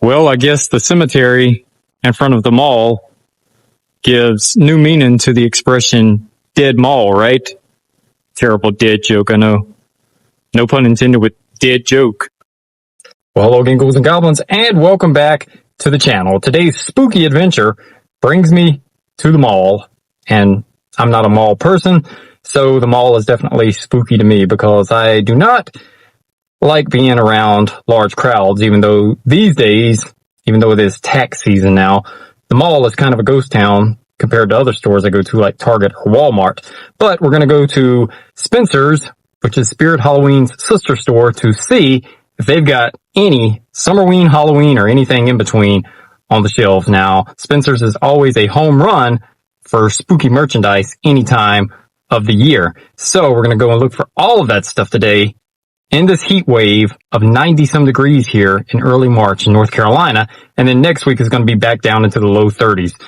Well, I guess the cemetery in front of the mall gives new meaning to the expression dead mall, right? Terrible dead joke, I know. No pun intended with dead joke. Well, hello again, ghouls and goblins, and welcome back to the channel. Today's spooky adventure brings me to the mall, and I'm not a mall person, so the mall is definitely spooky to me because I do not like being around large crowds, even though these days, even though it is tax season now, the mall is kind of a ghost town compared to other stores I go to like Target or Walmart. But we're going to go to Spencer's, which is Spirit Halloween's sister store, to see if they've got any Summerween, Halloween, or anything in between on the shelves. Now, Spencer's is always a home run for spooky merchandise any time of the year. So we're going to go and look for all of that stuff today in this heat wave of 90-some degrees here in early March in North Carolina. And then next week is going to be back down into the low 30s.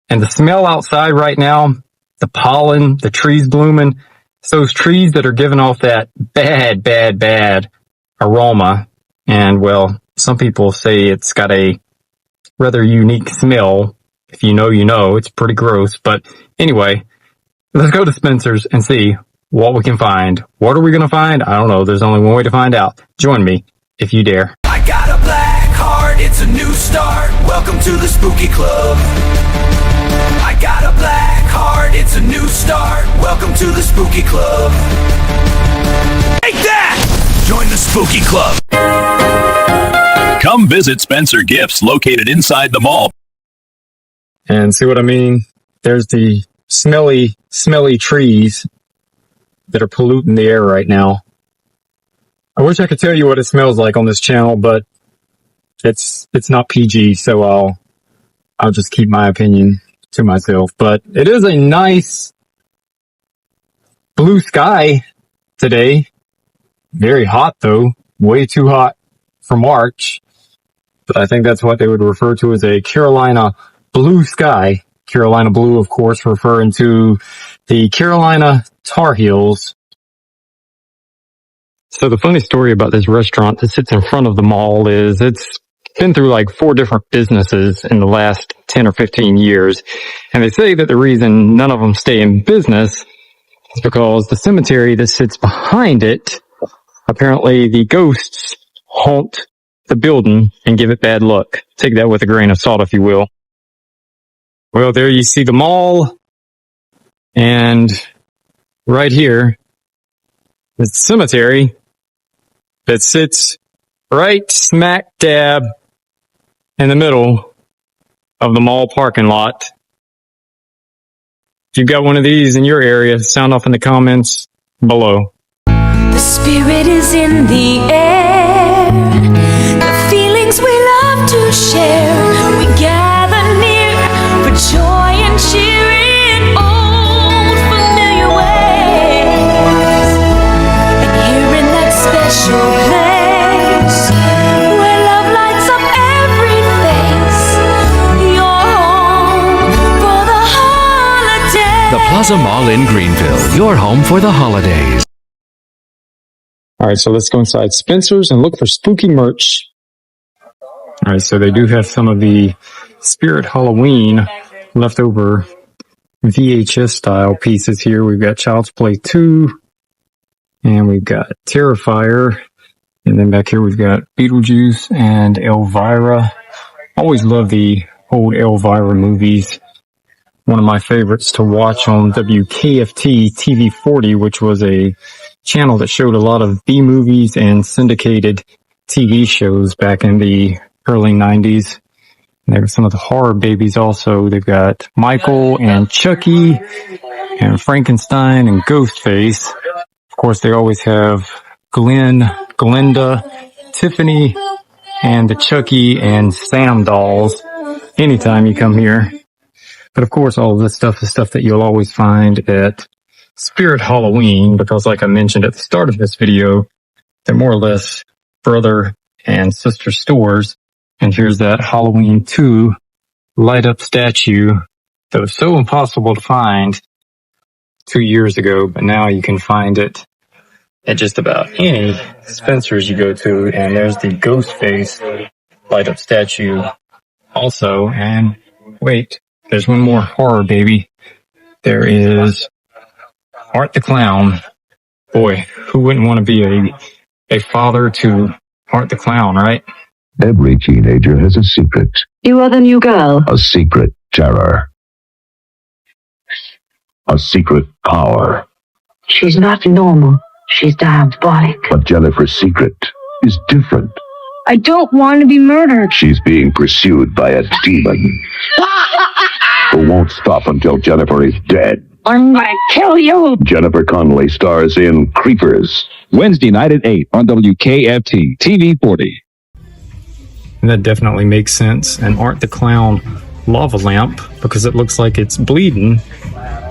And the smell outside right now, the pollen, the trees blooming, it's those trees that are giving off that bad aroma. And, well, some people say it's got a rather unique smell. If you know, you know. It's pretty gross. But anyway, let's go to Spencer's and see what we can find. What are we going to find? I don't know. There's only one way to find out. Join me if you dare. I got a black heart. It's a new start. Welcome to the spooky club. I got a black heart. It's a new start. Welcome to the spooky club. Take that! Join the spooky club. Come visit Spencer Gifts, located inside the mall. And see what I mean? There's the smelly trees that are polluting the air right now. I wish I could tell you what it smells like on this channel, but it's not PG, so I'll just keep my opinion to myself. But it is a nice blue sky today. Very hot though, way too hot for March. But I think that's what they would refer to as a Carolina blue sky. Carolina blue, of course, referring to the Carolina Tar Heels. So the funny story about this restaurant that sits in front of the mall is it's been through like 4 different businesses in the last 10 or 15 years. And they say that the reason none of them stay in business is because the cemetery that sits behind it, apparently the ghosts haunt the building and give it bad luck. Take that with a grain of salt, if you will. Well, there you see the mall, and right here is the cemetery that sits right smack dab in the middle of the mall parking lot. If you've got one of these in your area, sound off in the comments below. The spirit is in the air, the feelings we love to share. We gather near for joy and cheer in old familiar ways. And here in that special place where love lights up every face, your home for the holidays. The Plaza Mall in Greenville, your home for the holidays. All right, so let's go inside Spencer's and look for spooky merch. All right, so they do have some of the Spirit Halloween leftover VHS style pieces here. We've got Child's Play 2, and we've got Terrifier, and then back here we've got Beetlejuice and Elvira. Always love the old Elvira movies. One of my favorites to watch on WKFT TV 40, which was a channel that showed a lot of B-movies and syndicated TV shows back in the early 90s. And there were some of the horror babies also. They've got Michael and Chucky and Frankenstein and Ghostface. Of course, they always have Glenn, Glenda, Tiffany, and the Chucky and Sam dolls anytime you come here. But of course, all of this stuff is stuff that you'll always find at Spirit Halloween, because like I mentioned at the start of this video, they're more or less brother and sister stores. And here's that Halloween 2 light up statue that was so impossible to find 2 years ago, but now you can find it at just about any Spencer's you go to. And there's the ghost face light up statue also. And wait, there's one more horror baby. There is Art the Clown. Boy, who wouldn't want to be a father to Art the Clown, right? Every teenager has a secret. You are the new girl. A secret terror. A secret power. She's not normal. She's diabolic. But Jennifer's secret is different. I don't want to be murdered. She's being pursued by a demon who won't stop until Jennifer is dead. I'm gonna kill you. Jennifer Connelly stars in Creepers. Wednesday night at 8 on WKFT TV 40. And that definitely makes sense. And Art the Clown lava lamp, because it looks like it's bleeding,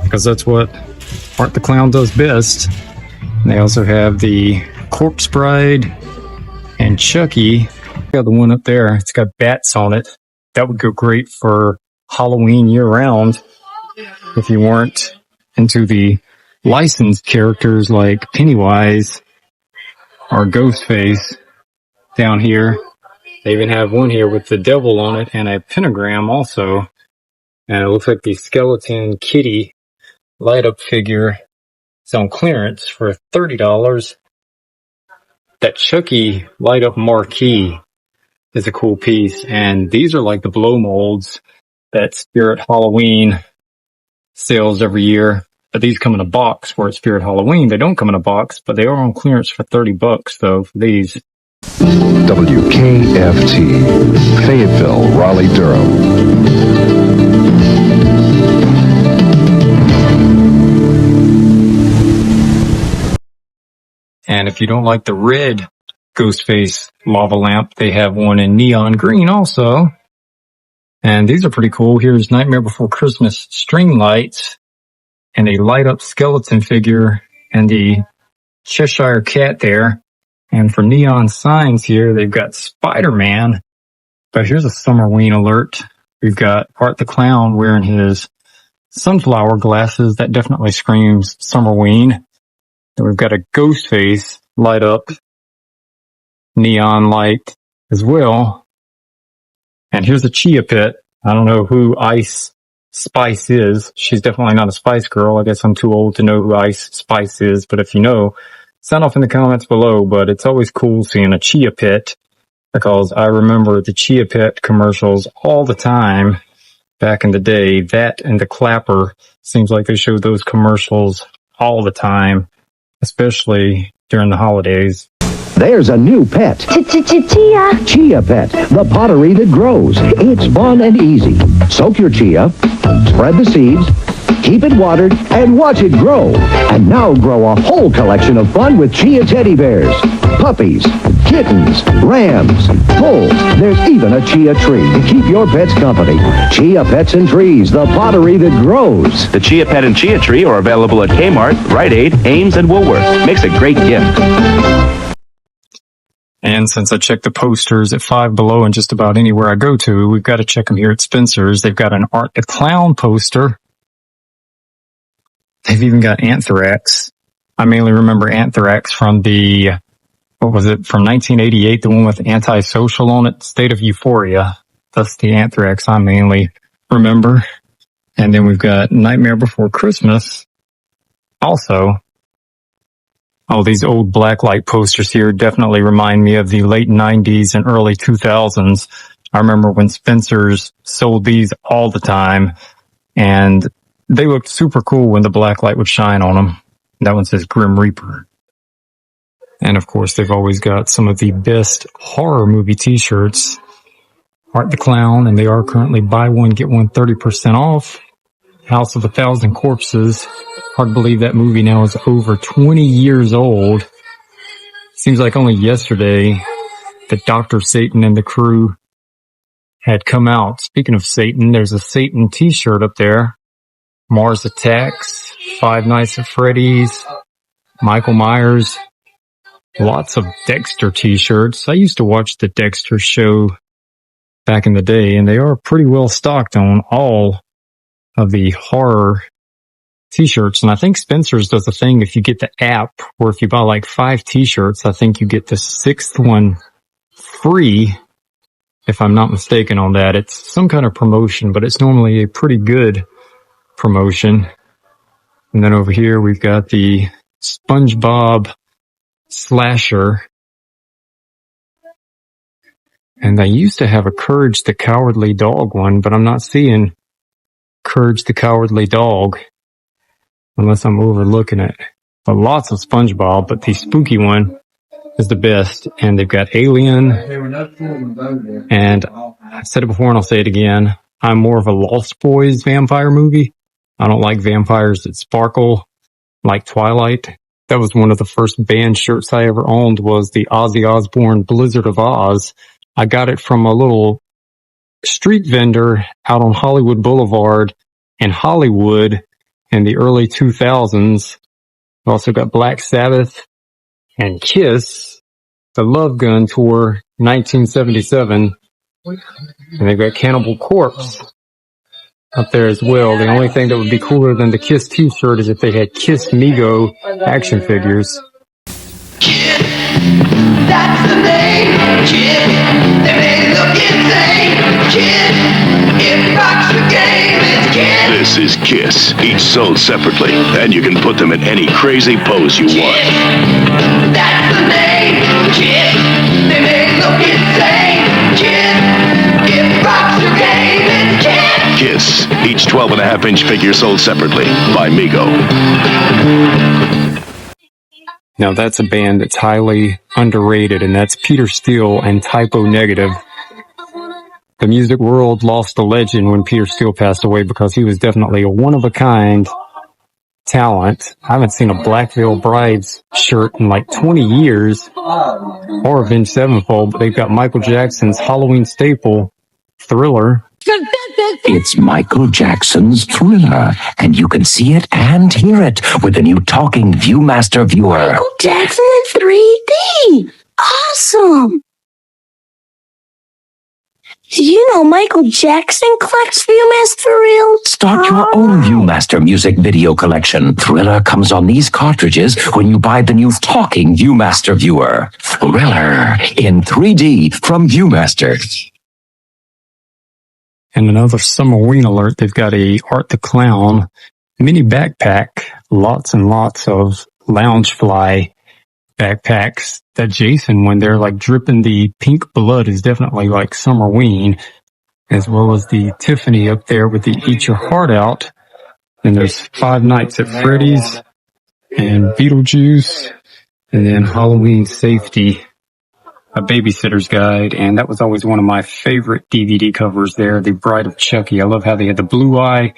because that's what Art the Clown does best. And they also have the Corpse Bride and Chucky. Got the one up there. It's got bats on it. That would go great for Halloween year round if you weren't into the licensed characters like Pennywise or Ghostface down here. They even have one here with the devil on it and a pentagram also. And it looks like the skeleton kitty light up figure is on clearance for $30. That Chucky light up marquee is a cool piece. And these are like the blow molds that Spirit Halloween sells every year. But these come in a box for Spirit Halloween. They don't come in a box, but they are on clearance for $30 though for these. WKFT, Fayetteville, Raleigh, Durham. And if you don't like the red Ghostface lava lamp, they have one in neon green also. And these are pretty cool. Here's Nightmare Before Christmas string lights and a light up skeleton figure and the Cheshire Cat there. And for neon signs here, they've got Spider-Man. But here's a Summerween alert. We've got Art the Clown wearing his sunflower glasses. That definitely screams Summerween. And we've got a Ghostface light up neon light as well. And here's a Chia Pet. I don't know who Ice Spice is. She's definitely not a Spice Girl. I guess I'm too old to know who Ice Spice is. But if you know, sound off in the comments below. But it's always cool seeing a Chia Pet, because I remember the Chia Pet commercials all the time back in the day. That and the Clapper, seems like they showed those commercials all the time, especially during the holidays. There's a new pet. Chia. Chia Pet, the pottery that grows. It's fun and easy. Soak your chia, spread the seeds, keep it watered, and watch it grow. And now grow a whole collection of fun with Chia teddy bears, puppies, kittens, rams, bulls. There's even a Chia tree to keep your pets company. Chia Pets and Trees, the pottery that grows. The Chia Pet and Chia Tree are available at Kmart, Rite Aid, Ames, and Woolworth. Makes a great gift. And since I check the posters at Five Below and just about anywhere I go to, we've got to check them here at Spencer's. They've got an Art the Clown poster. They've even got Anthrax. I mainly remember Anthrax from the, what was it, from 1988, the one with Antisocial on it, State of Euphoria. That's the Anthrax I mainly remember. And then we've got Nightmare Before Christmas also. Oh, these old blacklight posters here definitely remind me of the late 90s and early 2000s. I remember when Spencer's sold these all the time, and they looked super cool when the blacklight would shine on them. That one says Grim Reaper. And of course, they've always got some of the best horror movie t-shirts. Art the Clown, and they are currently buy one, get one 30% off. House of a Thousand Corpses. Hard to believe that movie now is over 20 years old. Seems like only yesterday that Dr. Satan and the crew had come out. Speaking of Satan, there's a Satan t-shirt up there. Mars Attacks, Five Nights at Freddy's, Michael Myers. Lots of Dexter t-shirts. I used to watch the Dexter show back in the day, and they are pretty well stocked on all of the horror t-shirts. And I think Spencer's does a thing if you get the app, or if you buy like 5 t-shirts, I think you get the 6th one free. if I'm not mistaken on that. It's some kind of promotion, but it's normally a pretty good promotion. And then over here, we've got the SpongeBob Slasher. And they used to have a Courage the Cowardly Dog one, but I'm not seeing Courage the Cowardly Dog unless I'm overlooking it. But lots of SpongeBob, but the spooky one is the best. And they've got Alien. And I said it before and I'll say it again. I'm more of a Lost Boys vampire movie. I don't like vampires that sparkle like Twilight. That was one of the first band shirts I ever owned, was the Ozzy Osbourne Blizzard of Oz. I got it from a little street vendor out on Hollywood Boulevard in Hollywood in the early 2000s. We also got Black Sabbath and Kiss, the Love Gun Tour 1977. And they've got Cannibal Corpse up there as well. The only thing that would be cooler than the Kiss t-shirt is if they had Kiss Mego action figures. Kid, that's the name. Kid, they may look insane. Kid, it rocks the game. It's Kid. This is Kiss, each sold separately, and you can put them in any crazy pose you want. That's the name. Kid, they may look insane. Kid, it rocks the game. It's Kid. Kiss, each 12.5-inch figure sold separately by Mego. Now that's a band that's highly underrated, and that's Peter Steele and Typo Negative. The music world lost a legend when Peter Steele passed away because he was definitely a one-of-a-kind talent. I haven't seen a Black Veil Brides shirt in like 20 years, or Avenged Sevenfold, but they've got Michael Jackson's Halloween staple, Thriller. It's Michael Jackson's Thriller, and you can see it and hear it with the new talking Viewmaster viewer. Michael Jackson in 3D! Awesome! Did you know Michael Jackson collects Viewmaster for real? Start your own Viewmaster music video collection. Thriller comes on these cartridges when you buy the new talking Viewmaster viewer. Thriller in 3D from Viewmaster. And another Summerween alert, they've got a Art the Clown mini backpack, lots and lots of Loungefly backpacks. That Jason, when they're like dripping the pink blood, is definitely like Summerween, as well as the Tiffany up there with the Eat Your Heart Out. And there's Five Nights at Freddy's and Beetlejuice, and then Halloween Safety, a babysitter's guide, and that was always one of my favorite DVD covers there, The Bride of Chucky. I love how they had the blue eye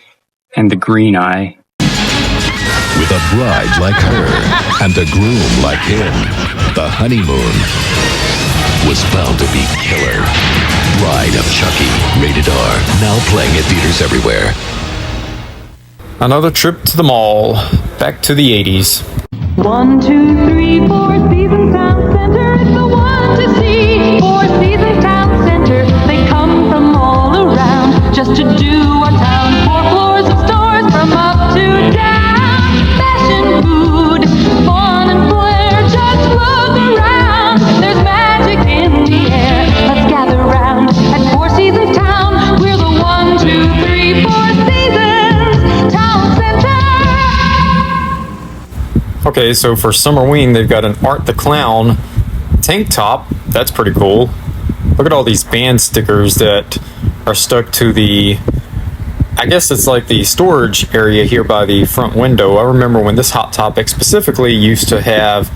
and the green eye. With a bride like her and a groom like him, the honeymoon was bound to be killer. Bride of Chucky, rated R, now playing at theaters everywhere. Another trip to the mall, back to the 80s. 1, 2, 3, 4 Seasons Town Center. It's the one to see. 4 Seasons Town Center. They come from all around just to do our town. 4 floors of stores from up to down. Fashion, food, fun and flair. Just look around. There's magic in the air. Let's gather round at 4 Seasons Town. We're the 1, 2, 3, 4 Seasons Town Center. Okay, so for Summerween, they've got an Art the Clown tank top. That's pretty cool. Look at all these band stickers that are stuck to the, I guess it's like the storage area here by the front window. I remember when this Hot Topic specifically used to have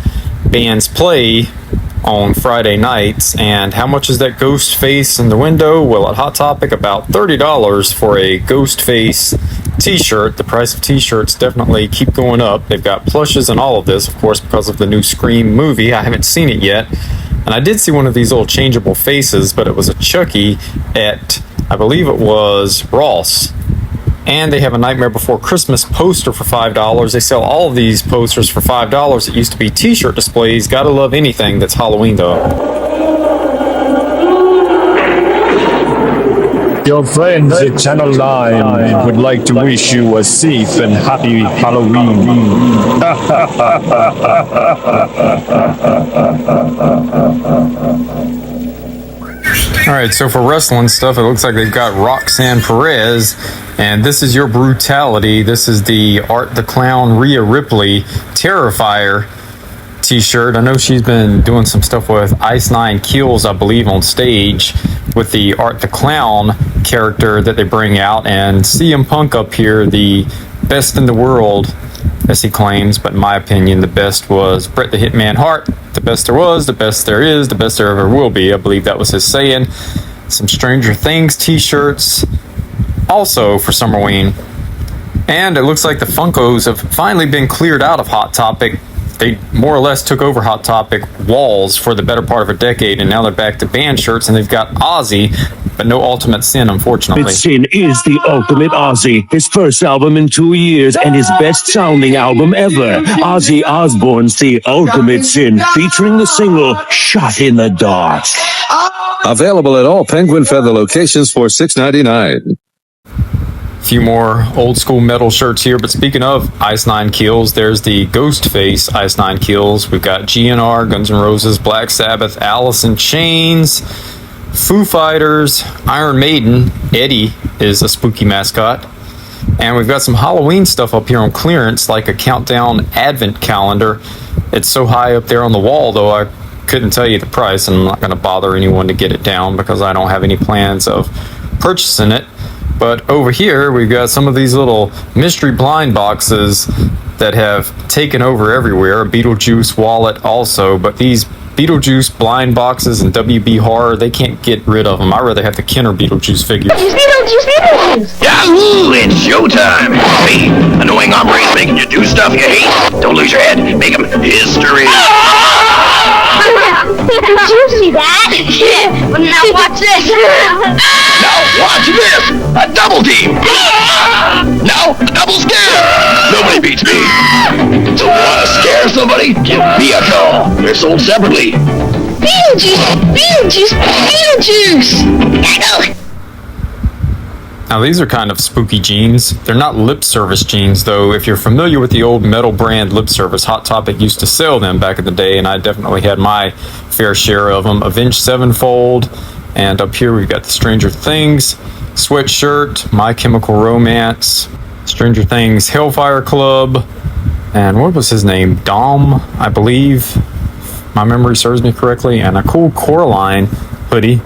bands play on Friday nights, and how much is that ghost face in the window? Well, at Hot Topic, about $30 for a ghost face t-shirt. The price of t-shirts definitely keep going up. They've got plushes and all of this, of course, because of the new Scream movie. I haven't seen it yet, and I did see one of these little changeable faces, but it was a Chucky at, I believe it was Ross. And they have a Nightmare Before Christmas poster for $5. They sell all of these posters for $5. It used to be t-shirt displays. Gotta love anything that's Halloween, though. Your friends at Channel 9 would like to wish you a safe and happy Halloween. All right, so for wrestling stuff, it looks like they've got Roxanne Perez, and This Is Your Brutality. This is the Art the Clown Rhea Ripley Terrifier t-shirt. I know she's been doing some stuff with Ice Nine Kills, I believe, on stage with the Art the Clown character that they bring out, and CM Punk up here, the best in the world, as he claims, but in my opinion, the best was Bret the Hitman Hart. The best there was, the best there is, the best there ever will be. I believe that was his saying. Some Stranger Things t-shirts also for Summerween. And it looks like the Funkos have finally been cleared out of Hot Topic. They more or less took over Hot Topic walls for the better part of a decade, and now they're back to band shirts, and they've got Ozzy, but no Ultimate Sin, unfortunately. Ultimate Sin is the Ultimate Ozzy, his first album in 2 years and his best-sounding album ever. Ozzy Osbourne's The Ultimate Sin, featuring the single Shot in the Dark. Available at all Penguin Feather locations for $6.99. Few more old school metal shirts here, but speaking of Ice Nine Kills, there's the Ghostface Ice Nine Kills. We've got GNR, Guns N' Roses, Black Sabbath, Alice in Chains, Foo Fighters, Iron Maiden. Eddie is a spooky mascot. And we've got some Halloween stuff up here on clearance, like a countdown advent calendar. It's so high up there on the wall, though, I couldn't tell you the price, and I'm not going to bother anyone to get it down because I don't have any plans of purchasing it. But over here, we've got some of these little mystery blind boxes that have taken over everywhere. A Beetlejuice wallet also, but these Beetlejuice blind boxes and WB Horror, they can't get rid of them. I'd rather have the Kenner Beetlejuice figures. Yahoo! It's showtime! Hey, annoying hombres making you do stuff you hate. Don't lose your head. Make them history. Did you see that? Well, now watch this. Now watch this! A double team! Now a double scare! Nobody beats me! So wanna scare somebody? Give me a call. They're sold separately. Beetlejuice! Beetlejuice! Beetlejuice! Gotta go! Now these are kind of spooky jeans. They're not lip service jeans, though. If you're familiar with the old metal brand Lip Service, Hot Topic used to sell them back in the day, and I definitely had my fair share of them. Avenged Sevenfold, and up here we've got the Stranger Things sweatshirt, My Chemical Romance, Stranger Things Hellfire Club, and what was his name? Dom, I believe. My memory serves me correctly, and a cool Coraline hoodie.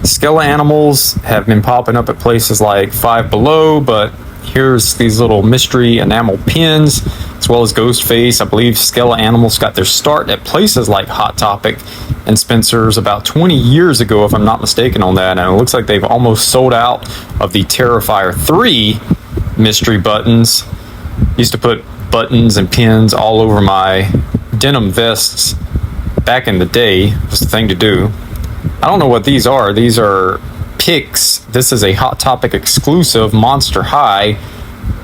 Skella Animals have been popping up at places like Five Below, but here's these little mystery enamel pins, as well as Ghostface. I believe Skella Animals got their start at places like Hot Topic and Spencer's about 20 years ago, if I'm not mistaken on that, and it looks like they've almost sold out of the Terrifier 3 mystery buttons. Used to put buttons and pins all over my denim vests back in the day. It was the thing to do. I don't know what these are. These are picks. This is a Hot Topic exclusive Monster High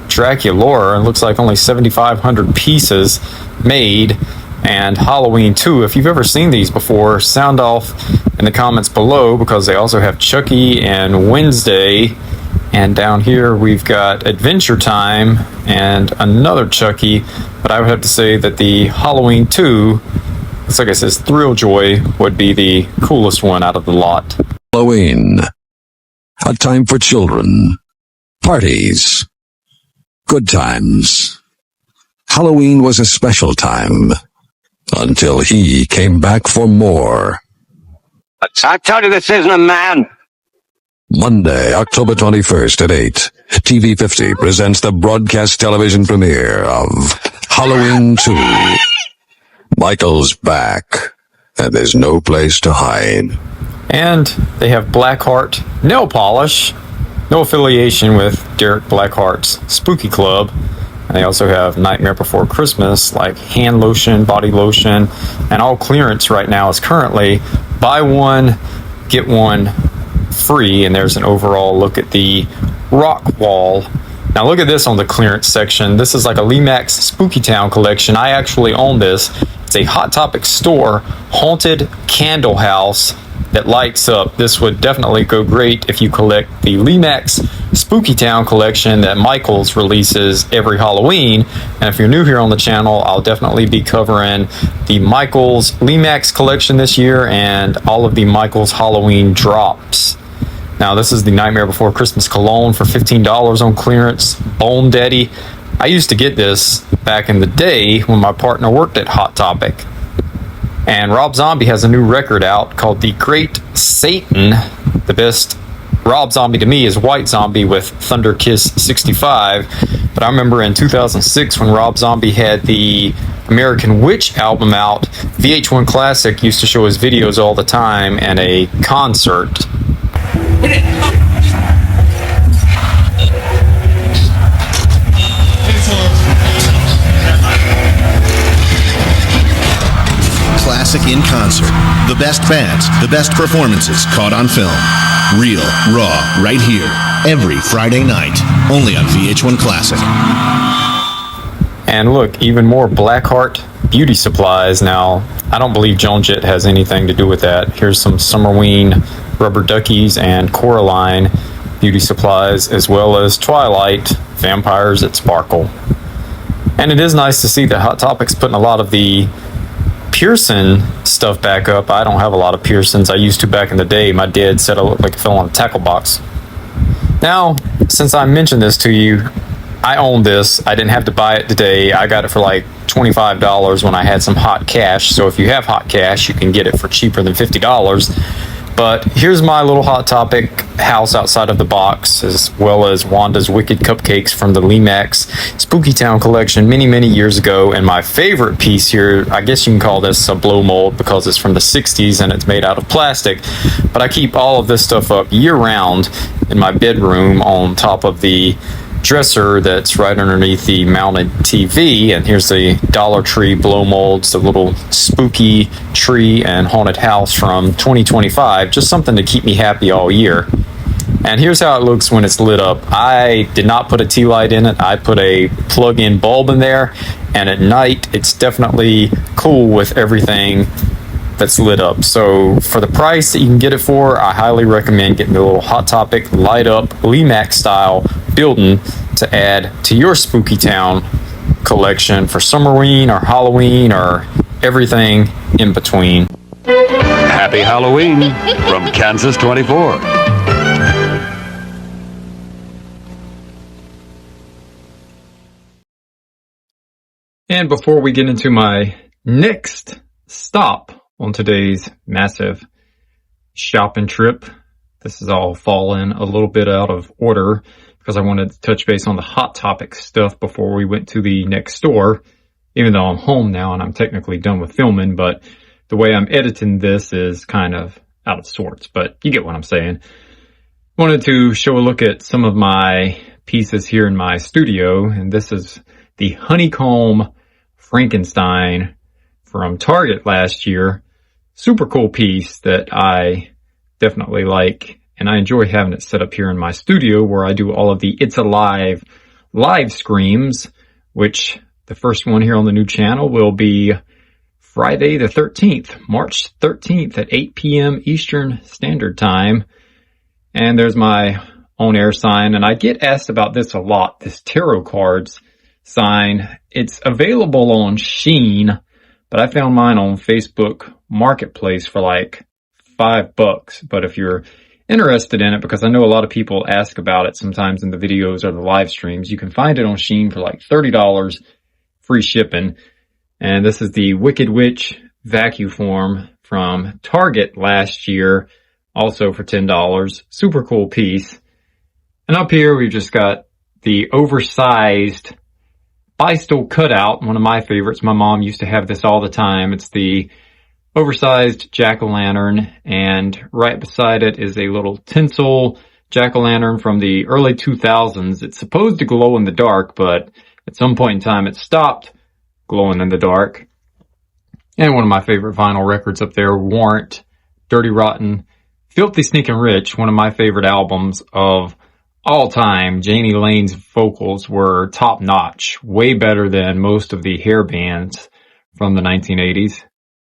Draculaura. It looks like only 7,500 pieces made. And Halloween 2. If you've ever seen these before, sound off in the comments below, because they also have Chucky and Wednesday. And down here we've got Adventure Time and another Chucky. But I would have to say that the Halloween 2, looks like it says Thrill Joy, would be the coolest one out of the lot. Halloween. A time for children. Parties. Good times. Halloween was a special time. Until he came back for more. I tell you, this isn't a man. Monday, October 21st at 8, TV 50 presents the broadcast television premiere of Halloween 2. Michael's back, and there's no place to hide. And they have BlackHeart nail polish, no affiliation with Derek Blackheart's Spooky Club. And they also have Nightmare Before Christmas, like hand lotion, body lotion, and all clearance right now is currently buy one, get one free. And there's an overall look at the rock wall. Now look at this on the clearance section. This is like a Lemax Spooky Town collection. I actually own this. It's a Hot Topic store haunted candle house that lights up. This would definitely go great if you collect the Lemax Spooky Town collection that Michaels releases every Halloween. And if you're new here on the channel, I'll definitely be covering the Michaels Limax collection this year and all of the Michaels Halloween drops. Now, this is the Nightmare Before Christmas cologne for $15 on clearance. Bone Daddy. I used to get this back in the day when my partner worked at Hot Topic. And Rob Zombie has a new record out called The Great Satan. The best Rob Zombie to me is White Zombie with Thunder Kiss 65. But I remember in 2006 when Rob Zombie had the American Witch album out, VH1 Classic used to show his videos all the time and a concert. Classic in concert. The best bands, the best performances caught on film. Real, raw, right here. Every Friday night. Only on VH1 Classic. And look, even more BlackHearts beauty supplies. Now, I don't believe Joan Jett has anything to do with that. Here's some Summerween rubber duckies and Coraline beauty supplies, as well as Twilight vampires that sparkle. And it is nice to see that Hot Topic's putting a lot of the Pearson stuff back up. I don't have a lot of Pearsons. I used to back in the day. My dad said I looked like it fell on a tackle box. Now, since I mentioned this to you, I own this. I didn't have to buy it today. I got it for like $25 when I had some hot cash. So if you have hot cash, you can get it for cheaper than $50. But here's my little Hot Topic house outside of the box, as well as Wanda's Wicked Cupcakes from the Limax Spooky Town collection many, many years ago. And my favorite piece here, I guess you can call this a blow mold because it's from the 60s and it's made out of plastic. But I keep all of this stuff up year-round in my bedroom on top of the dresser that's right underneath the mounted TV. And here's the Dollar Tree blow molds, the little spooky tree and haunted house from 2025. Just something to keep me happy all year. And here's how it looks when it's lit up. I did not put a tea light in it. I put a plug-in bulb in there, and at night it's definitely cool with everything that's lit up. So for the price that you can get it for, I highly recommend getting the little Hot Topic light up Limax style building to add to your Spooky Town collection for Summerween or Halloween or everything in between. Happy Halloween from Kansas 24. And before we get into my next stop on today's massive shopping trip, this is all fallen a little bit out of order because I wanted to touch base on the Hot Topic stuff before we went to the next store, even though I'm home now and I'm technically done with filming, but the way I'm editing this is kind of out of sorts, but you get what I'm saying. Wanted to show a look at some of my pieces here in my studio, and this is the Honeycomb Frankenstein from Target last year. Super cool piece that I definitely like, and I enjoy having it set up here in my studio where I do all of the It's Alive live streams, which the first one here on the new channel will be Friday the 13th, March 13th at 8 p.m. Eastern Standard Time. And there's my on air sign, and I get asked about this a lot, this tarot cards sign. It's available on Shein, but I found mine on Facebook Marketplace for like $5. But if you're interested in it, because I know a lot of people ask about it sometimes in the videos or the live streams, you can find it on Shein for like $30, free shipping. And this is the Wicked Witch vacuum form from Target last year, also for $10. Super cool piece. And up here we've just got the oversized Bystol cutout, one of my favorites. My mom used to have this all the time. It's the oversized jack-o'-lantern, and right beside it is a little tinsel jack-o'-lantern from the early 2000s. It's supposed to glow in the dark, but at some point in time it stopped glowing in the dark. And one of my favorite vinyl records up there, Warrant, Dirty Rotten, Filthy Sneakin' Rich, one of my favorite albums of all time. Janie Lane's vocals were top notch, way better than most of the hair bands from the 1980s.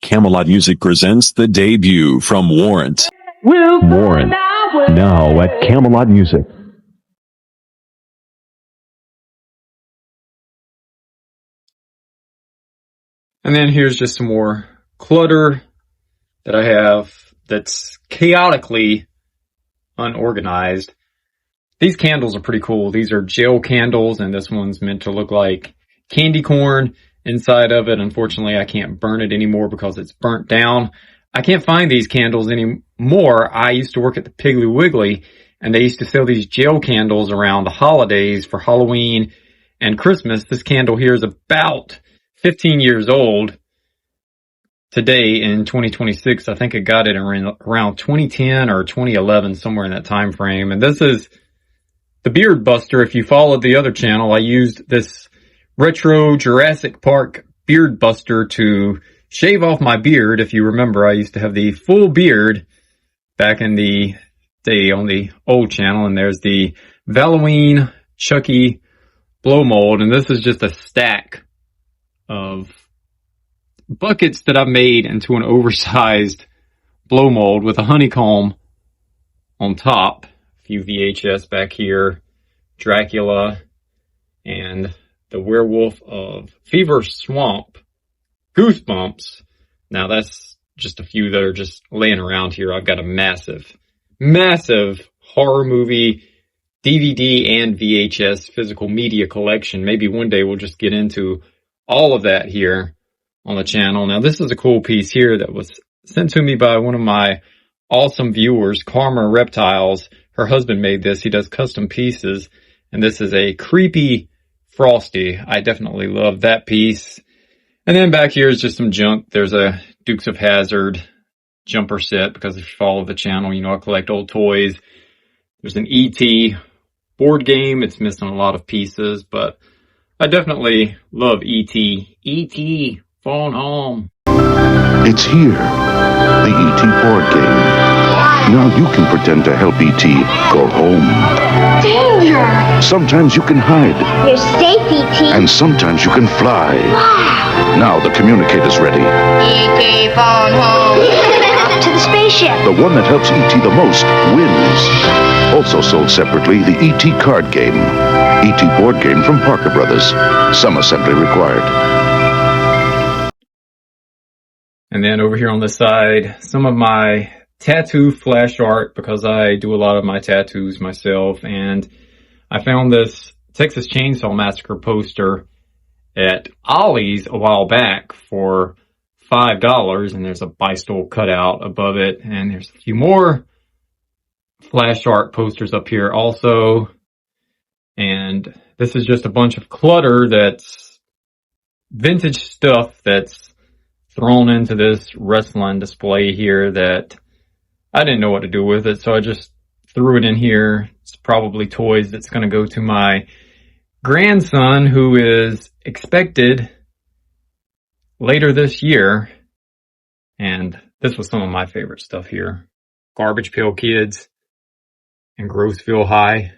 Camelot Music presents the debut from Warrant. Warrant, now at Camelot Music. And then here's just some more clutter that I have that's chaotically unorganized. These candles are pretty cool. These are gel candles, and this one's meant to look like candy corn inside of it. Unfortunately, I can't burn it anymore because it's burnt down. I can't find these candles anymore. I used to work at the Piggly Wiggly, and they used to sell these gel candles around the holidays for Halloween and Christmas. This candle here is about 15 years old. Today in 2026, I think I got it around 2010 or 2011, somewhere in that time frame. And this is the Beard Buster. If you followed the other channel, I used this retro Jurassic Park Beard Buster to shave off my beard. If you remember, I used to have the full beard back in the day on the old channel. And there's the Halloween Chucky blow mold. And this is just a stack of buckets that I've made into an oversized blow mold with a honeycomb on top. A few VHS back here, Dracula, and the Werewolf of Fever Swamp, Goosebumps. Now that's just a few that are just laying around here. I've got a massive horror movie DVD and VHS physical media collection. Maybe one day we'll just get into all of that here on the channel. Now this is a cool piece here that was sent to me by one of my awesome viewers, Karma Reptiles. Her husband made this. He does custom pieces, and this is a creepy Frosty. I definitely love that piece. And then back here is just some junk. There's a Dukes of Hazzard jumper set, because if you follow the channel, you know I collect old toys. There's an E.T. board game. It's missing a lot of pieces, but I definitely love E.T. E.T. phone home. It's here, the E.T. board game. Now you can pretend to help E.T. go home. Danger! Sometimes you can hide. You're safe, E.T. And sometimes you can fly. Wow! Now the communicator's ready. E.T. phone home. To the spaceship. The one that helps E.T. the most wins. Also sold separately, the E.T. card game. E.T. board game from Parker Brothers. Some assembly required. And then over here on the side, some of my tattoo flash art, because I do a lot of my tattoos myself. And I found this Texas Chainsaw Massacre poster at Ollie's a while back for $5. And there's a Bystol cutout above it. And there's a few more flash art posters up here also. And this is just a bunch of clutter that's vintage stuff that's thrown into this wrestling display here that I didn't know what to do with it, so I just threw it in here. It's probably toys that's going to go to my grandson, who is expected later this year. And this was some of my favorite stuff here. Garbage Pail Kids and Grossville High.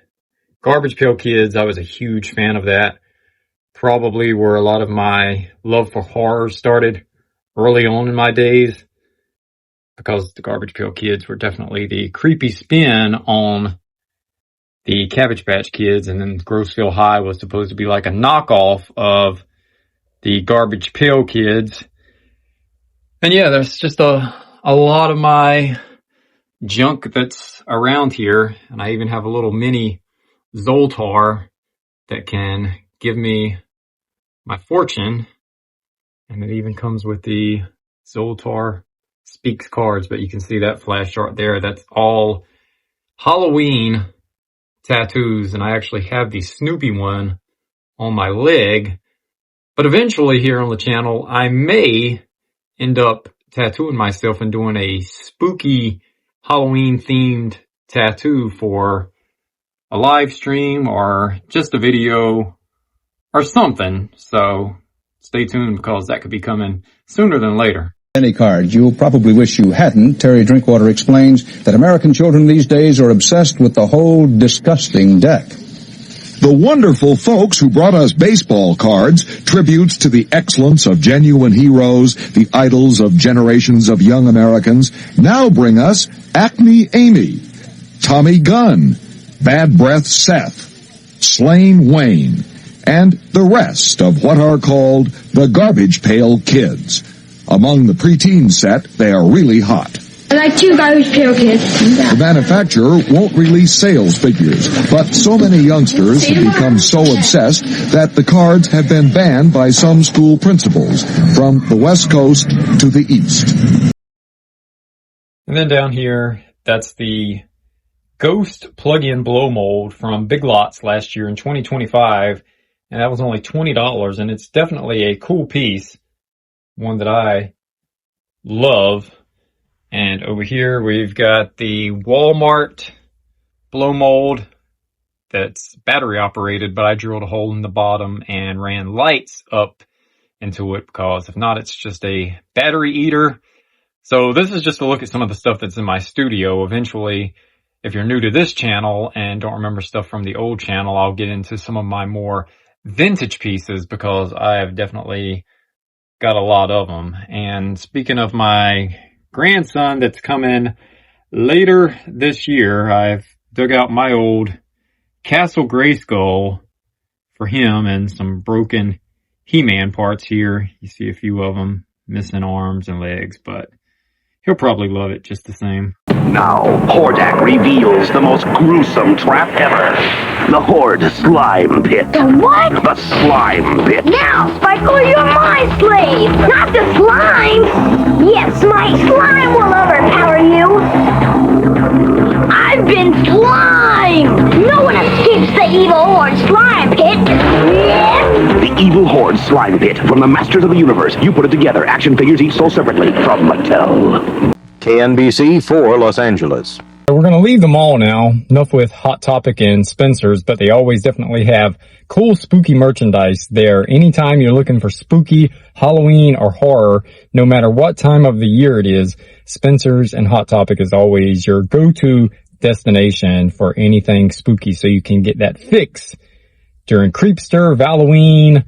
Garbage Pail Kids, I was a huge fan of that. Probably where a lot of my love for horror started early on in my days, because the Garbage Pail Kids were definitely the creepy spin on the Cabbage Patch Kids, and then Grossville High was supposed to be like a knockoff of the Garbage Pail Kids. And yeah, there's just a lot of my junk that's around here, and I even have a little mini Zoltar that can give me my fortune. And it even comes with the Zoltar Speaks cards, but you can see that flash art there. That's all Halloween tattoos, and I actually have the Snoopy one on my leg. But eventually here on the channel, I may end up tattooing myself and doing a spooky Halloween themed tattoo for a live stream or just a video or something. So stay tuned, because that could be coming sooner than later. Any card you'll probably wish you hadn't. Terry Drinkwater explains that American children these days are obsessed with the whole disgusting deck. The wonderful folks who brought us baseball cards, tributes to the excellence of genuine heroes, the idols of generations of young Americans, now bring us Acme Amy, Tommy Gunn, Bad Breath Seth, Slain Wayne, and the rest of what are called the Garbage Pail Kids. Among the preteen set, they are really hot. I like 2 Garbage Pail Kids. The manufacturer won't release sales figures, but so many youngsters have become so obsessed that the cards have been banned by some school principals from the West Coast to the East. And then down here, that's the Ghost plug-in blow mold from Big Lots last year in 2025, and that was only $20, and it's definitely a cool piece, one that I love. And over here we've got the Walmart blow mold that's battery operated, but I drilled a hole in the bottom and ran lights up into it because if not, it's just a battery eater. So this is just a look at some of the stuff that's in my studio. Eventually, if you're new to this channel and don't remember stuff from the old channel, I'll get into some of my more vintage pieces because I have definitely got a lot of them. And speaking of my grandson that's coming later this year, I've dug out my old Castle Grayskull for him and some broken He-Man parts here. You see a few of them missing arms and legs, but he'll probably love it just the same. Now, Hordak reveals the most gruesome trap ever. The Horde Slime Pit. The what? The Slime Pit. Now, Spike, you're my slave, not the slime. Yes, my slime will overpower you. I've been slime. No one escapes the evil Horde Slime Pit. The Evil Horde Slime Pit from the Masters of the Universe. You put it together. Action figures each sold separately from Mattel. KNBC 4 Los Angeles. We're going to leave the mall now. Enough with Hot Topic and Spencer's, but they always definitely have cool spooky merchandise there. Anytime you're looking for spooky, Halloween, or horror, no matter what time of the year it is, Spencer's and Hot Topic is always your go-to destination for anything spooky, so you can get that fix during Creepster, Halloween,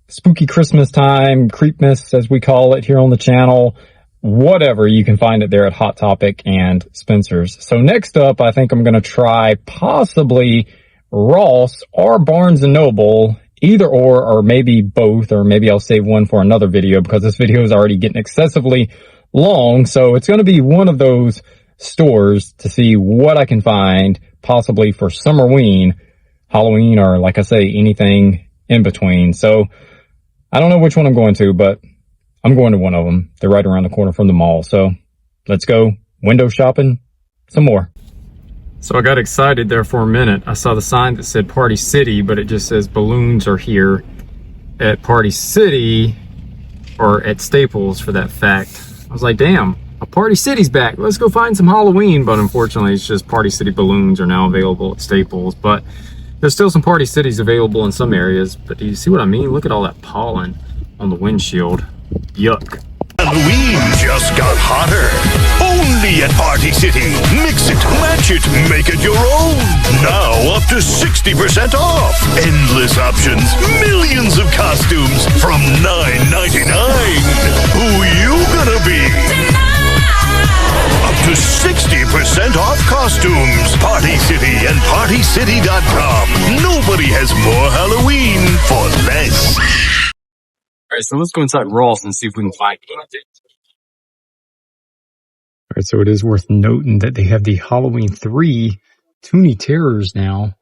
spooky Christmas time, Creepmas as we call it here on the channel. Whatever, you can find it there at Hot Topic and Spencer's. So next up, I think I'm going to try possibly Ross or Barnes & Noble, either or maybe both, or maybe I'll save one for another video because this video is already getting excessively long. So it's going to be one of those stores to see what I can find possibly for Summerween, Halloween, or like I say, anything in between. So I don't know which one I'm going to, but I'm going to one of them. They're right around the corner from the mall. So let's go window shopping some more. So I got excited there for a minute. I saw the sign that said Party City, but it just says balloons are here at Party City, or at Staples for that fact. I was like, damn, a Party City's back. Let's go find some Halloween. But unfortunately, it's just Party City balloons are now available at Staples. But there's still some Party Cities available in some areas. But do you see what I mean? Look at all that pollen on the windshield. Yuck. Halloween just got hotter. Only at Party City. Mix it, match it, make it your own. Now up to 60% off. Endless options, millions of costumes from $9.99. Who you gonna be? Up to 60% off costumes. Party City and PartyCity.com. Nobody has more Halloween for less. Alright, so let's go inside Ross and see if we can find anything. Alright, so it is worth noting that they have the Halloween 3 Toonie Terrors now.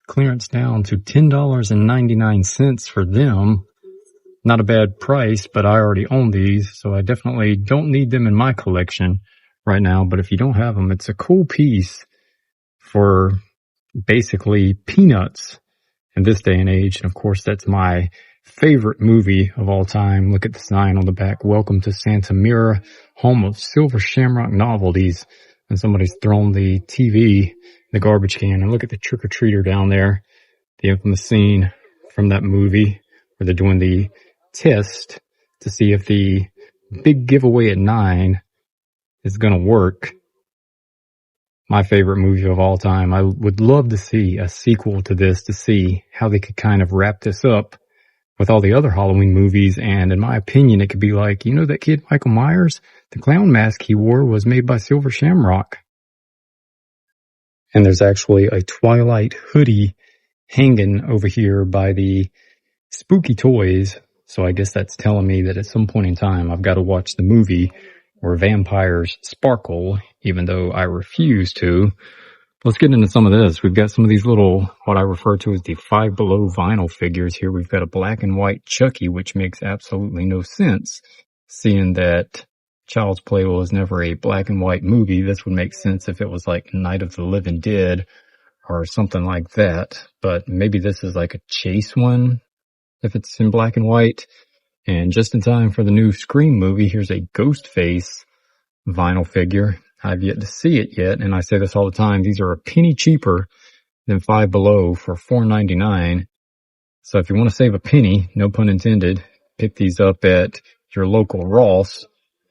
Clearance down to $10.99 for them. Not a bad price, but I already own these, so I definitely don't need them in my collection right now. But if you don't have them, it's a cool piece for basically peanuts in this day and age. And of course, that's my favorite movie of all time. Look at the sign on the back. Welcome to Santa Mira, home of Silver Shamrock novelties. And somebody's thrown the TV in the garbage can. And look at the trick-or-treater down there. The infamous scene from that movie where they're doing the test to see if the big giveaway at 9 is going to work. My favorite movie of all time. I would love to see a sequel to this to see how they could kind of wrap this up with all the other Halloween movies. And in my opinion, it could be like, you know that kid Michael Myers? The clown mask he wore was made by Silver Shamrock. And there's actually a Twilight hoodie hanging over here by the spooky toys. So I guess that's telling me that at some point in time, I've got to watch the movie where vampires sparkle, even though I refuse to. Let's get into some of this. We've got some of these little, what I refer to as the Five Below vinyl figures here. We've got a black and white Chucky, which makes absolutely no sense, seeing that Child's Play was never a black and white movie. This would make sense if it was like Night of the Living Dead or something like that. But maybe this is like a chase one if it's in black and white. And just in time for the new Scream movie, here's a Ghostface vinyl figure. I've yet to see it yet, and I say this all the time. These are a penny cheaper than Five Below for $4.99. So if you want to save a penny, no pun intended, pick these up at your local Ross.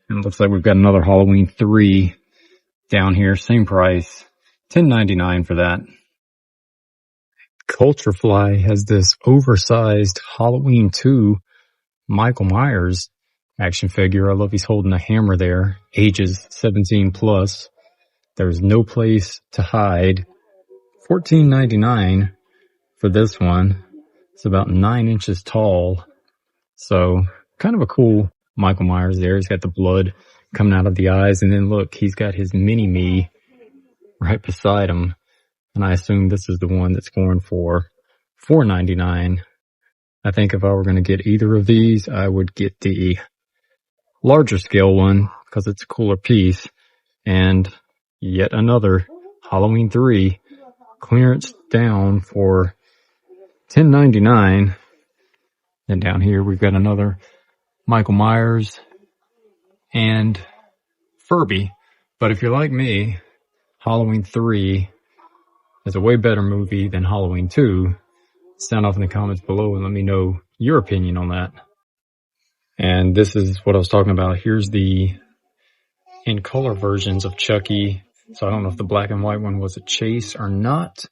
And it looks like we've got another Halloween 3 down here, same price, $10.99 for that. Culture Fly has this oversized Halloween 2 Michael Myers action figure. I love he's holding a hammer there. Ages 17 plus. There's no place to hide. $14.99 for this one. It's about 9 inches tall. So kind of a cool Michael Myers there. He's got the blood coming out of the eyes. And then look, he's got his mini-me right beside him. And I assume this is the one that's going for $4.99. I think if I were going to get either of these, I would get the larger scale one because it's a cooler piece. And yet another Halloween 3 clearance down for $10.99. And down here we've got another Michael Myers and Furby. But if you're like me, Halloween 3 is a way better movie than Halloween 2. Sound off in the comments below and let me know your opinion on that. And this is what I was talking about. Here's the in color versions of Chucky. So I don't know if the black and white one was a chase or not,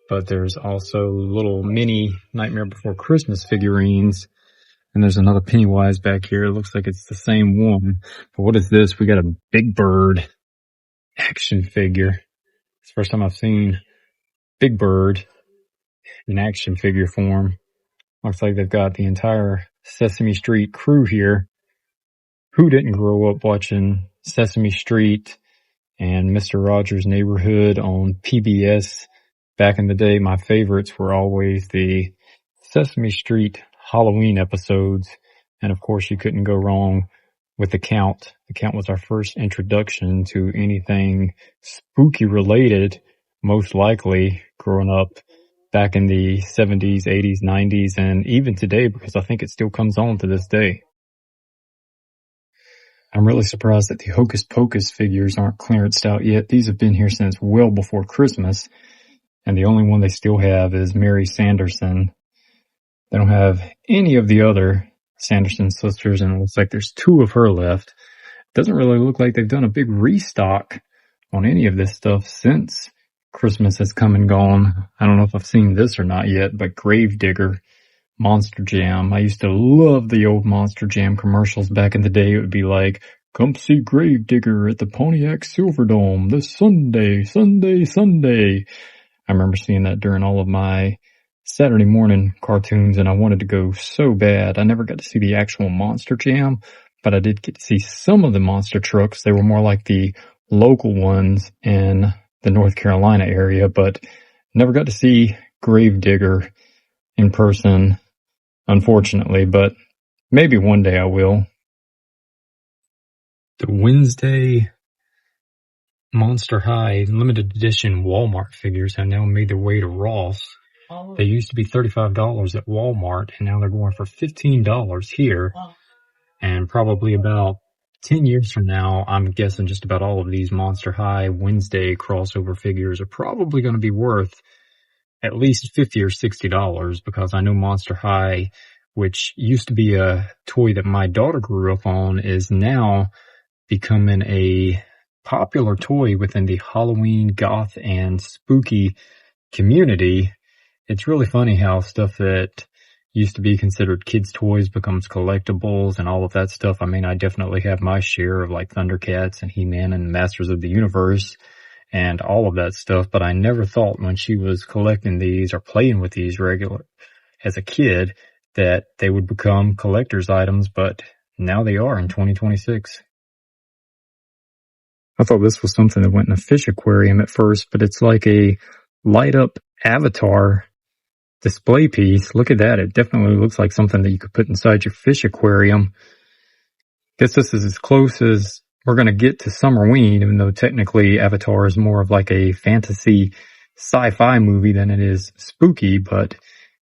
but there's also little mini Nightmare Before Christmas figurines. And there's another Pennywise back here. It looks like it's the same one. But what is this? We got a Big Bird action figure. It's the first time I've seen Big Bird in action figure form. Looks like they've got the entire Sesame Street crew here. Who didn't grow up watching Sesame Street and Mr. Rogers' Neighborhood on PBS back in the day? My favorites were always the Sesame Street Halloween episodes. And of course, you couldn't go wrong with The Count. The Count was our first introduction to anything spooky related, most likely growing up back in the 70s, 80s, 90s, and even today, because I think it still comes on to this day. I'm really surprised that the Hocus Pocus figures aren't clearanced out yet. These have been here since well before Christmas, and the only one they still have is Mary Sanderson. They don't have any of the other Sanderson sisters, and it looks like there's 2 of her left. It doesn't really look like they've done a big restock on any of this stuff since Christmas has come and gone. I don't know if I've seen this or not yet, but Gravedigger, Monster Jam. I used to love the old Monster Jam commercials back in the day. It would be like, come see Gravedigger at the Pontiac Silverdome this Sunday, Sunday, Sunday. I remember seeing that during all of my Saturday morning cartoons, and I wanted to go so bad. I never got to see the actual Monster Jam, but I did get to see some of the monster trucks. They were more like the local ones in the North Carolina area, but never got to see Gravedigger in person, unfortunately, but maybe one day I will. The Wednesday Monster High limited edition Walmart figures have now made their way to Ross. They used to be $35 at Walmart, and now they're going for $15 here. And probably about 10 years from now, I'm guessing just about all of these Monster High Wednesday crossover figures are probably going to be worth at least $50 or $60, because I know Monster High, which used to be a toy that my daughter grew up on, is now becoming a popular toy within the Halloween, goth, and spooky community. It's really funny how stuff that used to be considered kids' toys becomes collectibles and all of that stuff. I mean, I definitely have my share of like Thundercats and He-Man and Masters of the Universe. and all of that stuff, but I never thought when she was collecting these or playing with these regular as a kid that they would become collector's items, but now they are in 2026. I thought this was something that went in a fish aquarium at first, but it's like a light up avatar display piece. Look at that. It definitely looks like something that you could put inside your fish aquarium. Guess this is as close as we're going to get to Summerween, even though technically Avatar is more of like a fantasy sci-fi movie than it is spooky, but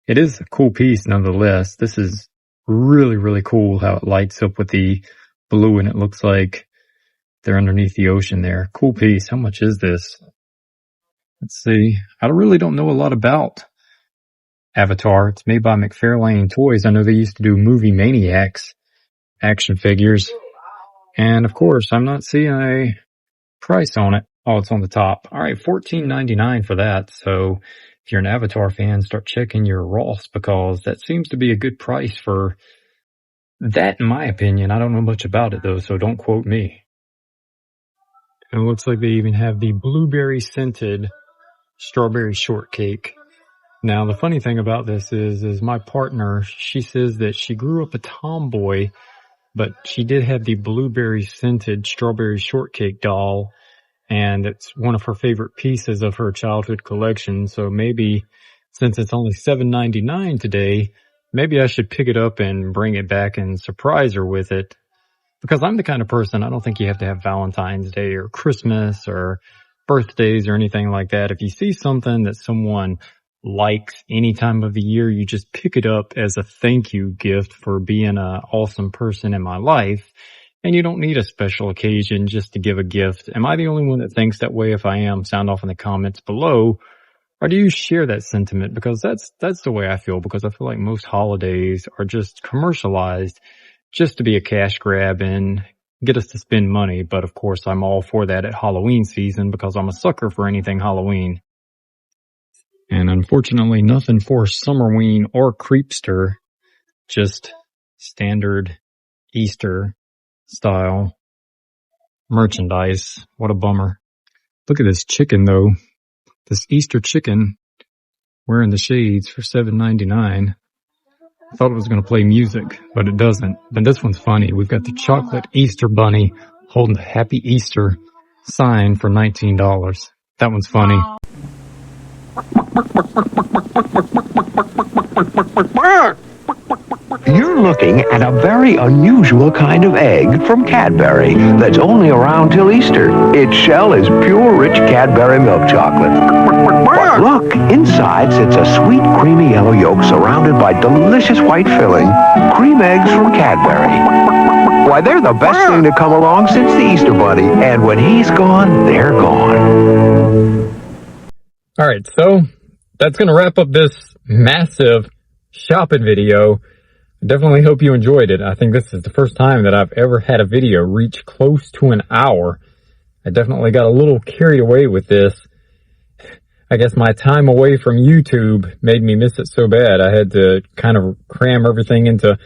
it is a cool piece nonetheless. This is really, really cool how it lights up with the blue and it looks like they're underneath the ocean there. Cool piece. How much is this? Let's see. I really don't know a lot about Avatar. It's made by McFarlane Toys. I know they used to do Movie Maniacs action figures. And of course, I'm not seeing a price on it. Oh, it's on the top. All right, $14.99 for that. So if you're an Avatar fan, start checking your Ross because that seems to be a good price for that, in my opinion. I don't know much about it though, so don't quote me. And it looks like they even have the blueberry scented strawberry shortcake. Now, the funny thing about this is my partner, she says that she grew up a tomboy, but she did have the blueberry scented strawberry shortcake doll, and it's one of her favorite pieces of her childhood collection. So maybe since it's only $7.99 today, maybe I should pick it up and bring it back and surprise her with it. Because I'm the kind of person, I don't think you have to have Valentine's Day or Christmas or birthdays or anything like that. If you see something that someone likes any time of the year, you just pick it up as a thank you gift for being an awesome person in my life. And you don't need a special occasion just to give a gift. Am I the only one that thinks that way? If I am, sound off in the comments below. Or do you share that sentiment? Because that's the way I feel, because I feel like most holidays are just commercialized just to be a cash grab and get us to spend money. But of course, I'm all for that at Halloween season because I'm a sucker for anything Halloween. And unfortunately, nothing for Summerween or Creepster, just standard Easter style merchandise. What a bummer. Look at this chicken though. This Easter chicken wearing the shades for $7.99. I thought it was going to play music, but it doesn't. But this one's funny. We've got the chocolate Easter bunny holding the Happy Easter sign for $19. That one's funny. You're looking at a very unusual kind of egg from Cadbury that's only around till Easter. Its shell is pure, rich Cadbury milk chocolate. But look, inside sits a sweet, creamy yellow yolk surrounded by delicious white filling. Cream eggs from Cadbury. Why, they're the best thing to come along since the Easter Bunny. And when he's gone, they're gone. All right, so that's going to wrap up this massive shopping video. I definitely hope you enjoyed it. I think this is the first time that I've ever had a video reach close to an hour. I definitely got a little carried away with this. I guess my time away from YouTube made me miss it so bad. I had to kind of cram everything into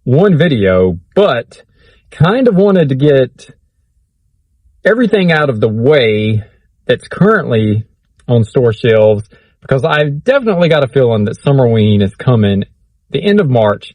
one video, but kind of wanted to get everything out of the way that's currently on store shelves, because I've definitely got a feeling that Summerween is coming the end of March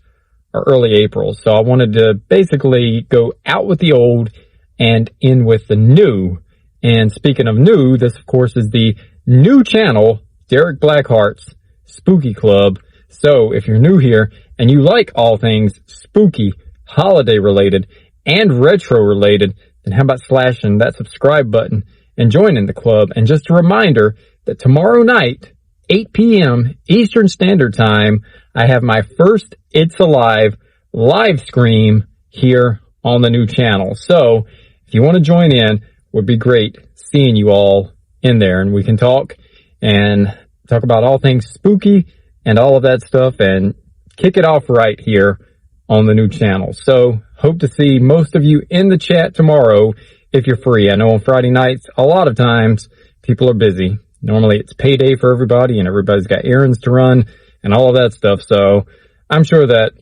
or early April. So I wanted to basically go out with the old and in with the new. And speaking of new, this of course is the new channel, Derek BlackHearts Spooky Club. So if you're new here and you like all things spooky, holiday related, and retro related, then how about slashing that subscribe button and joining the club? And just a reminder that tomorrow night, 8 p.m. Eastern Standard Time, I have my first It's Alive live stream here on the new channel. So if you want to join in, it would be great seeing you all in there, and we can talk about all things spooky and all of that stuff and kick it off right here on the new channel. So hope to see most of you in the chat tomorrow if you're free. I know on Friday nights, a lot of times people are busy. Normally it's payday for everybody and everybody's got errands to run and all of that stuff. So I'm sure that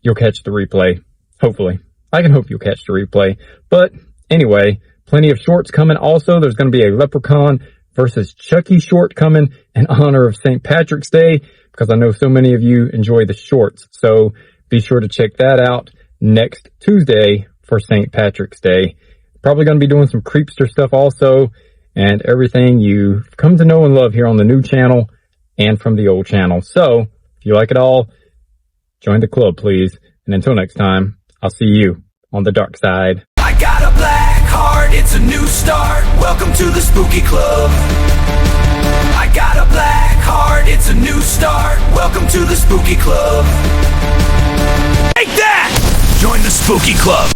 you'll catch the replay. Hopefully. I can hope you'll catch the replay. But anyway, Plenty of shorts coming also. There's going to be a Leprechaun versus Chucky short coming in honor of St. Patrick's Day, because I know so many of you enjoy the shorts. So be sure to check that out next Tuesday for St. Patrick's Day. Probably going to be doing some Creepster stuff also, and everything you've come to know and love here on the new channel and from the old channel. So if you like it all, join the club, please. And until next time, I'll see you on the dark side. I got a black heart, it's a new start. Welcome to the Spooky Club. I got a black heart, it's a new start. Welcome to the Spooky Club. Take that! Join the Spooky Club.